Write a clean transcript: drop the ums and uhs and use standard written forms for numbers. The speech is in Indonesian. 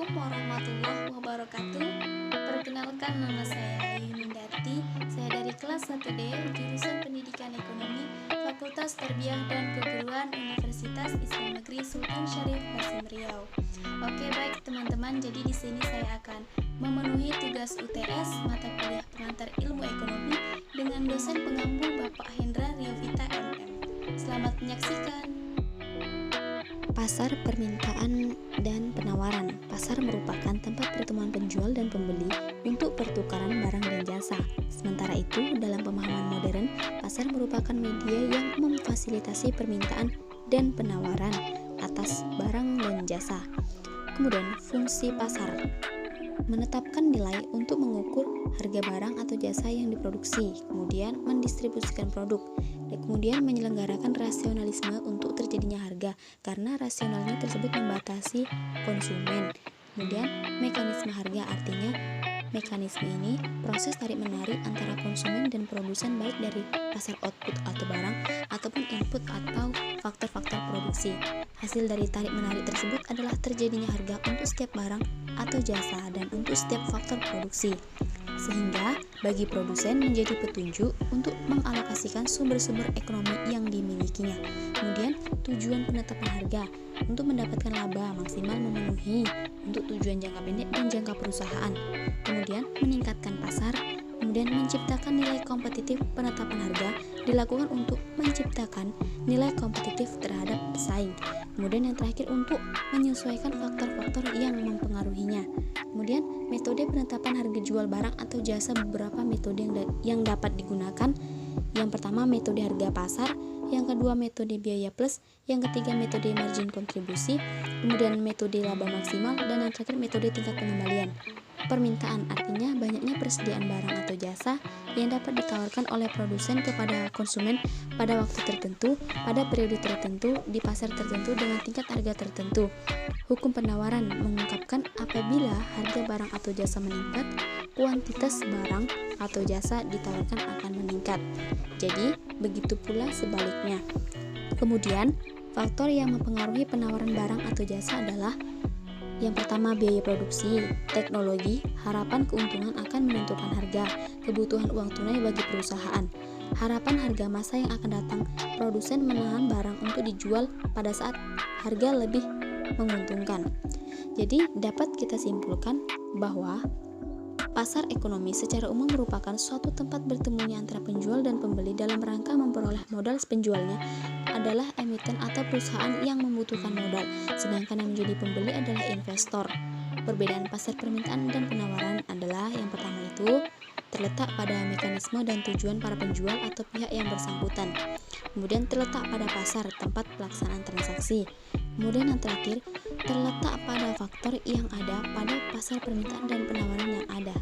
Assalamualaikum warahmatullahi wabarakatuh. Perkenalkan, nama saya Yunindarti. Saya dari kelas 1D, jurusan Pendidikan Ekonomi, Fakultas Tarbiyah dan Keguruan Universitas Islam Negeri Sultan Syarif Basim Riau. Oke, baik teman-teman, jadi di sini saya akan memenuhi tugas UTS mata kuliah pengantar ilmu ekonomi dengan dosen pengampu Bapak Hendra Riovita MM. Selamat menyaksikan. Pasar permintaan dan penawaran. Pasar merupakan tempat pertemuan penjual dan pembeli untuk pertukaran barang dan jasa. Sementara itu, dalam pemahaman modern, pasar merupakan media yang memfasilitasi permintaan dan penawaran atas barang dan jasa. Kemudian, fungsi pasar menetapkan nilai untuk mengukur harga barang atau jasa yang diproduksi, kemudian mendistribusikan produk, dan kemudian menyelenggarakan rasionalisme untuk terjadinya harga, karena rasionalnya tersebut membatasi konsumen. Kemudian mekanisme harga, artinya mekanisme ini proses tarik-menarik antara konsumen dan produsen, baik dari pasar output atau barang ataupun input atau faktor-faktor produksi. Hasil dari tarik-menarik tersebut adalah terjadinya harga untuk setiap barang atau jasa dan untuk setiap faktor produksi, sehingga bagi produsen menjadi petunjuk untuk mengalokasikan sumber-sumber ekonomi yang dimilikinya. Kemudian tujuan penetapan harga untuk mendapatkan laba maksimal memenuhi untuk tujuan jangka pendek dan jangka perusahaan. Kemudian meningkatkan pasar, kemudian menciptakan nilai kompetitif. Penetapan harga dilakukan untuk menciptakan nilai kompetitif terhadap pesaing. Kemudian yang terakhir untuk menyesuaikan faktor-faktor yang mempengaruhinya. Kemudian metode penetapan harga jual barang atau jasa, beberapa metode yang dapat digunakan. Yang pertama metode harga pasar, yang kedua metode biaya plus, yang ketiga metode margin kontribusi, kemudian metode laba maksimal, dan yang terakhir metode tingkat pengembalian. Permintaan artinya banyaknya persediaan barang atau jasa yang dapat ditawarkan oleh produsen kepada konsumen pada waktu tertentu, pada periode tertentu, di pasar tertentu dengan tingkat harga tertentu. Hukum penawaran mengungkapkan apabila harga barang atau jasa meningkat, kuantitas barang atau jasa ditawarkan akan meningkat. Jadi, begitu pula sebaliknya. Kemudian, faktor yang mempengaruhi penawaran barang atau jasa adalah yang pertama biaya produksi, teknologi, harapan keuntungan akan menentukan harga, kebutuhan uang tunai bagi perusahaan, harapan harga masa yang akan datang, produsen menahan barang untuk dijual pada saat harga lebih menguntungkan. Jadi dapat kita simpulkan bahwa pasar ekonomi secara umum merupakan suatu tempat bertemunya antara penjual dan pembeli dalam rangka memperoleh modal. Penjualnya adalah emiten atau perusahaan yang membutuhkan modal, sedangkan yang menjadi pembeli adalah investor. Perbedaan pasar permintaan dan penawaran adalah yang pertama itu terletak pada mekanisme dan tujuan para penjual atau pihak yang bersangkutan. Kemudian terletak pada pasar, tempat pelaksanaan transaksi. Kemudian yang terakhir terletak pada faktor yang ada pada pasar permintaan dan penawaran yang ada.